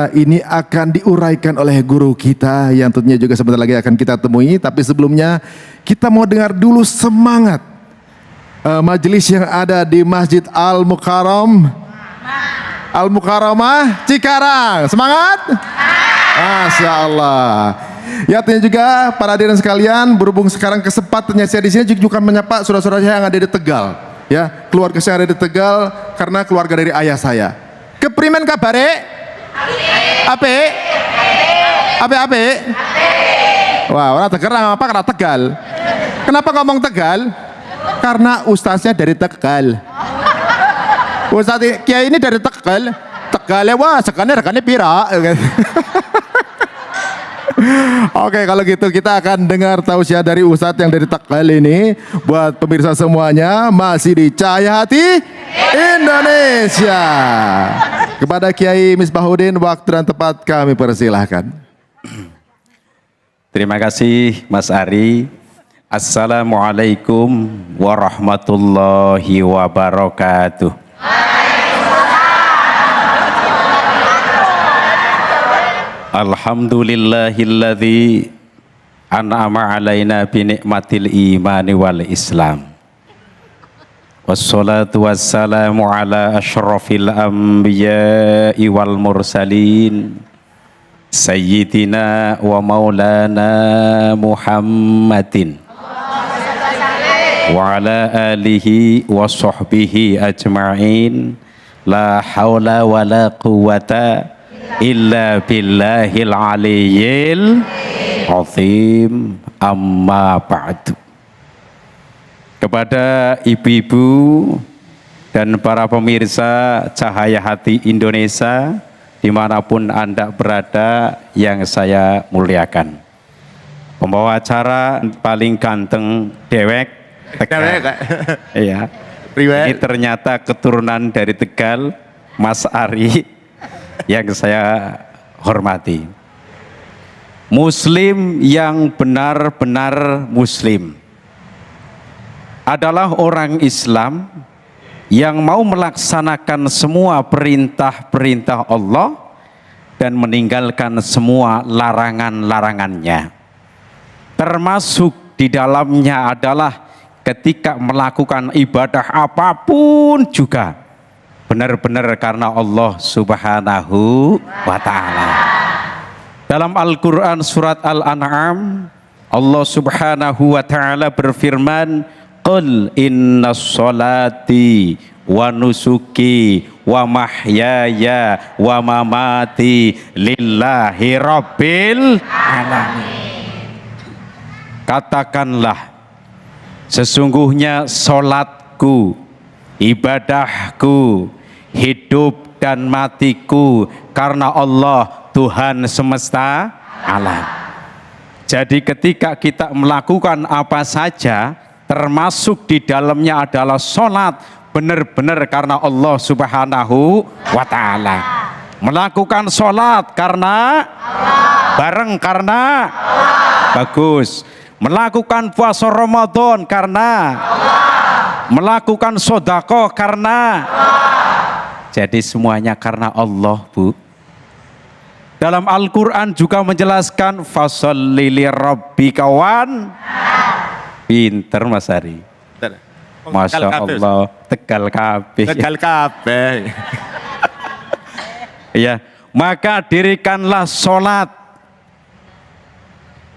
kita ini akan diuraikan oleh guru kita yang tentunya juga sebentar lagi akan kita temui. Tapi sebelumnya kita mau dengar dulu semangat majelis yang ada di Masjid Al-Mukarramah Cikarang. Semangat! Masya Allah. Ya, tentunya juga para hadirin sekalian, berhubung sekarang kesempatannya saya di sini juga menyapa saudara-saudara saya yang ada di Tegal. Ya, keluarga saya ada di Tegal karena keluarga dari ayah saya. Keprimen kabare? Ape? Ape? Wah, orang Tegal apa karena Tegal? Kenapa ngomong Tegal? Karena ustaznya dari Tegal. Ustaz Kiai ini dari Tegal. Tegal, wah sekane pira. Oke, kalau gitu kita akan dengar tausiah dari Ustadz yang dari Tegal ini. Buat pemirsa semuanya, masih di Cahaya Hati Indonesia. Kepada Kiai Misbahuddin, waktu dan tempat kami persilahkan. Terima kasih Mas Ari. Assalamualaikum warahmatullahi wabarakatuh. Alhamdulillahilladzi an'ama alaina bi ni'matil imani wal islam. Wassalatu wassalamu ala asyrafil anbiya'i wal mursalin sayyidina wa maulana Muhammadin wa ala alihi wa sahbihi ajma'in. La haula wa la quwwata illa billahil aliyyil azim, amma ba'du. Kepada ibu-ibu dan para pemirsa Cahaya Hati Indonesia dimanapun Anda berada yang saya muliakan, pembawa acara paling ganteng dewek Tegal. Iya, ini ternyata keturunan dari Tegal, Mas Ari yang saya hormati. Muslim yang benar-benar muslim adalah orang Islam yang mau melaksanakan semua perintah-perintah Allah dan meninggalkan semua larangan-larangannya. Termasuk di dalamnya adalah ketika melakukan ibadah apapun juga benar-benar karena Allah Subhanahu wa ta'ala. Dalam Al-Quran surat Al-An'am, Allah Subhanahu wa ta'ala berfirman, Qul inna sholati wa nusuki wa mahyaya wa mamati lillahi rabbil alamin. Katakanlah, sesungguhnya sholatku, ibadahku, hidup dan matiku karena Allah Tuhan semesta alam. Jadi ketika kita melakukan apa saja, termasuk di dalamnya adalah sholat, benar-benar karena Allah Subhanahu wa ta'ala. Melakukan sholat karena Allah. Bareng karena Allah. Bagus. Melakukan puasa Ramadan karena Allah. Melakukan sedekah karena Allah. Jadi semuanya karena Allah, Bu. Dalam Al-Quran juga menjelaskan fasholli lirabbika wan. Pinter Mas Ari. Masya Allah, Tegal kabeh. Tegal kabeh. Ya, maka dirikanlah sholat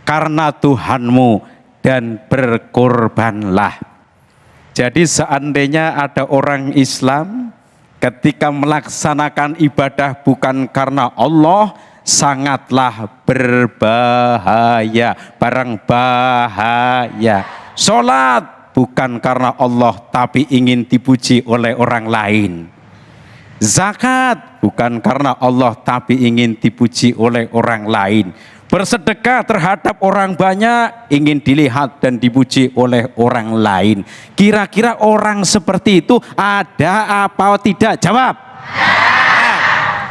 karena Tuhanmu dan berkorbanlah. Jadi seandainya ada orang Islam ketika melaksanakan ibadah bukan karena Allah, sangatlah berbahaya, barang bahaya. Sholat bukan karena Allah tapi ingin dipuji oleh orang lain. Zakat bukan karena Allah tapi ingin dipuji oleh orang lain. Bersedekah terhadap orang banyak ingin dilihat dan dipuji oleh orang lain. Kira-kira orang seperti itu ada apa tidak? Jawab.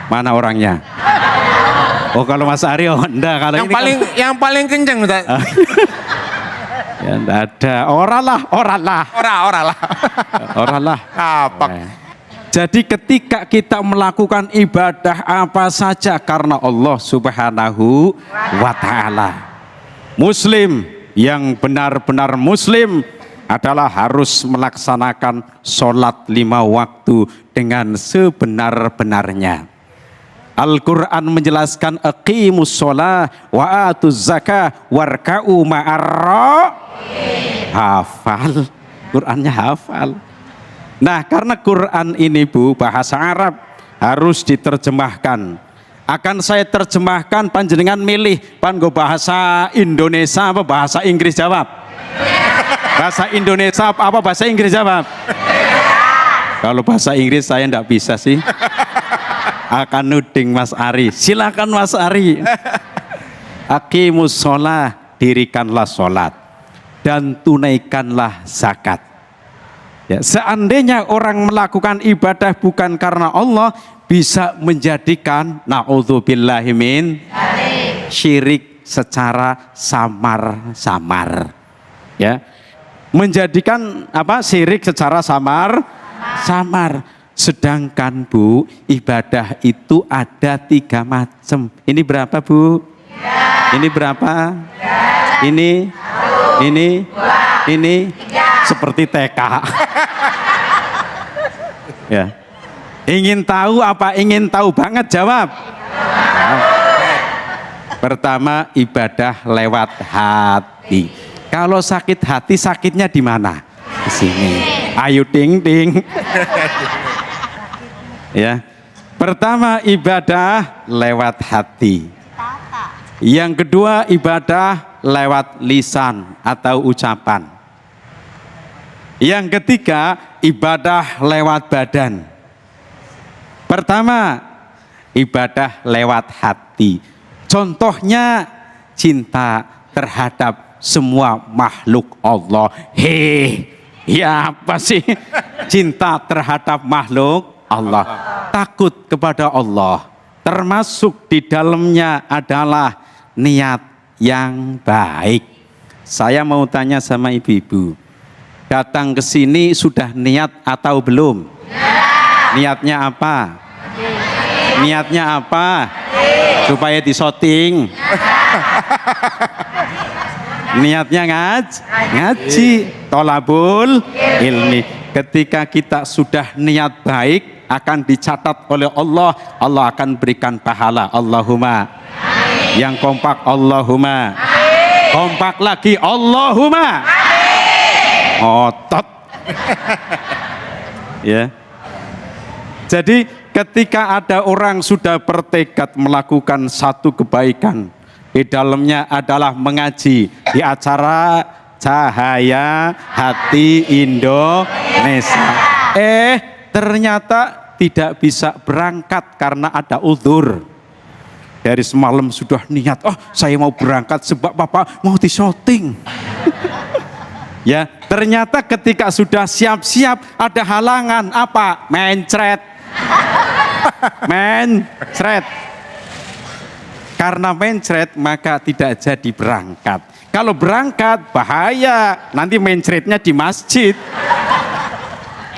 Mana orangnya? Oh, kalau Mas Aryo enggak, kalau yang ini paling kan... yang paling kenceng Ustaz. Ya enggak ada. Orang lah. Ora lah. Orang lah. Apa? Jadi ketika kita melakukan ibadah apa saja karena Allah Subhanahu wa Ta'ala, Muslim yang benar-benar Muslim adalah harus melaksanakan sholat 5 waktu dengan sebenar-benarnya. Al-Quran menjelaskan aqimus sholah wa atuz zakah warka'u ma'arra. Hafal, Qurannya hafal. Nah, karena Quran ini Bu bahasa Arab harus diterjemahkan. Akan saya terjemahkan, panjenengan milih panggo bahasa Indonesia apa bahasa Inggris, jawab. Bahasa Indonesia apa bahasa Inggris, jawab. Kalau bahasa Inggris saya enggak bisa sih. Akan nuding Mas Ari. Silakan Mas Ari. Aqimus sholah, dirikanlah sholat dan tunaikanlah zakat. Ya, seandainya orang melakukan ibadah bukan karena Allah, bisa menjadikan naudzubillahi min syirik secara samar-samar. Ya, menjadikan apa? Syirik secara samar-samar. Sedangkan Bu, ibadah itu ada 3 macam. Ini berapa Bu? Ini berapa? Ini seperti TK. Ya. Ingin tahu apa? Ingin tahu banget, jawab. Pertama, ibadah lewat hati. Kalau sakit hati, sakitnya di mana? Di sini. Ayo ding ding. Ya. Pertama, ibadah lewat hati. Yang kedua, ibadah lewat lisan atau ucapan. Yang ketiga, ibadah lewat badan. Pertama, ibadah lewat hati. Contohnya cinta terhadap semua makhluk Allah. Ya apa sih? Cinta terhadap makhluk Allah. Takut kepada Allah. Termasuk di dalamnya adalah niat yang baik. Saya mau tanya sama ibu-ibu. Datang ke sini sudah niat atau belum? Niatnya apa? Niatnya apa? Supaya disoting. Niatnya ngaji, tolabul ilmi. Ketika kita sudah niat baik, akan dicatat oleh Allah. Allah akan berikan pahala. Allahumma. Yang kompak Allahumma. Kompak lagi Allahumma. Otot. Ya. Jadi ketika ada orang sudah bertekad melakukan satu kebaikan, di dalamnya adalah mengaji di acara Cahaya Hati Indonesia. Ternyata tidak bisa berangkat karena ada uzur. Dari semalam sudah niat, oh saya mau berangkat sebab Bapak mau disyuting. Ya, ternyata ketika sudah siap-siap ada halangan, apa? Mencret. Mencret. Karena mencret maka tidak jadi berangkat. Kalau berangkat bahaya, nanti mencretnya di masjid.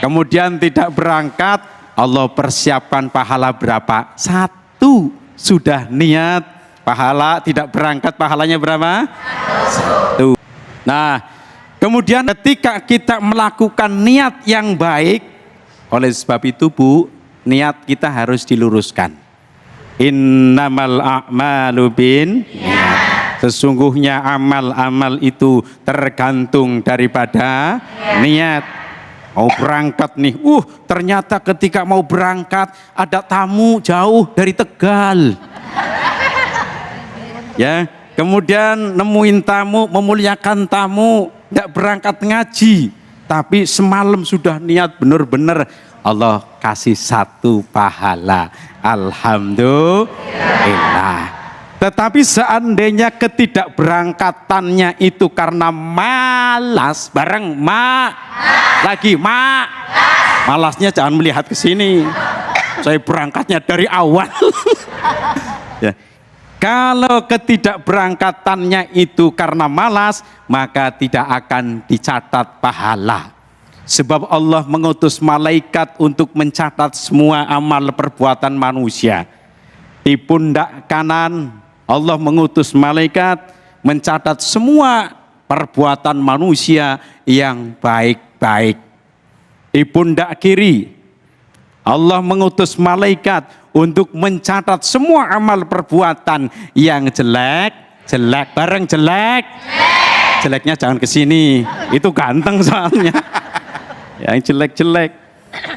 Kemudian tidak berangkat, Allah persiapkan pahala berapa? 1. Sudah niat, pahala tidak berangkat, pahalanya berapa? 1. Nah, kemudian ketika kita melakukan niat yang baik, oleh sebab itu Bu, niat kita harus diluruskan. Innamal a'malu bin niat. Sesungguhnya amal-amal itu tergantung daripada niat. Mau berangkat nih, ternyata ketika mau berangkat ada tamu jauh dari Tegal. Ya, kemudian nemuin tamu, memuliakan tamu, tidak berangkat ngaji, tapi semalam sudah niat benar-benar, Allah kasih 1 pahala. Alhamdulillah. Tetapi seandainya ketidakberangkatannya itu karena malas, bareng lagi malasnya jangan melihat ke sini. Saya berangkatnya dari awal. Ya. Kalau ketidakberangkatannya itu karena malas, maka tidak akan dicatat pahala. Sebab Allah mengutus malaikat untuk mencatat semua amal perbuatan manusia. Di pundak kanan Allah mengutus malaikat mencatat semua perbuatan manusia yang baik-baik. Di pundak kiri Allah mengutus malaikat untuk mencatat semua amal perbuatan yang jelek, bareng jelek. Jeleknya jangan ke sini, itu ganteng soalnya. Yang jelek-jelek.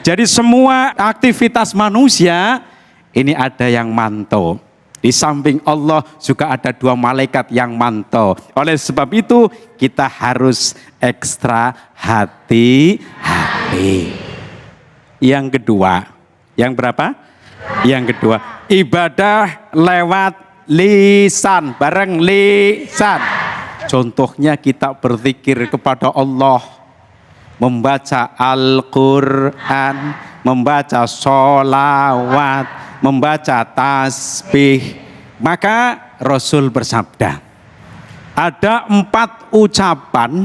Jadi semua aktivitas manusia ini ada yang mantau. Di samping Allah juga ada 2 malaikat yang mantau. Oleh sebab itu kita harus ekstra hati-hati. Yang kedua, yang berapa? Yang kedua, ibadah lewat lisan, bareng lisan. Contohnya kita berzikir kepada Allah, membaca Al-Quran, membaca sholawat, membaca tasbih. Maka Rasul bersabda, ada 4 ucapan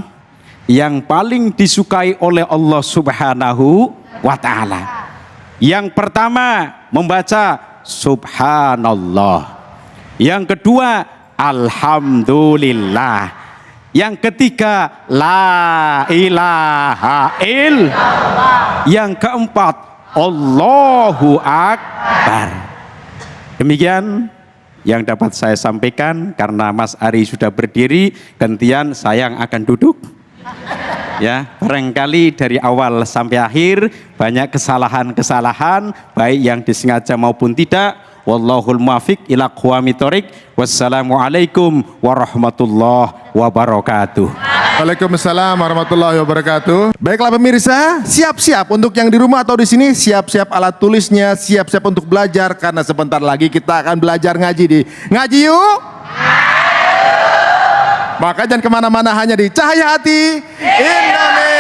yang paling disukai oleh Allah Subhanahu wa ta'ala. Yang pertama membaca Subhanallah. Yang kedua Alhamdulillah. Yang ketiga La ilaha illallah. Yang keempat Allahu Akbar. Demikian yang dapat saya sampaikan. Karena Mas Ari sudah berdiri, gantian saya yang akan duduk. Ya, barangkali dari awal sampai akhir banyak kesalahan-kesalahan, baik yang disengaja maupun tidak. Wallahul muwaffiq ila aqwamit thoriq. Wassalamualaikum warahmatullahi wabarakatuh. Waalaikumsalam warahmatullahi wabarakatuh. Baiklah pemirsa, siap-siap untuk yang di rumah atau di sini, siap-siap alat tulisnya, siap-siap untuk belajar karena sebentar lagi kita akan belajar ngaji di Ngaji Yuk. Maka jangan kemana-mana, hanya di Cahaya Hati Indonesia.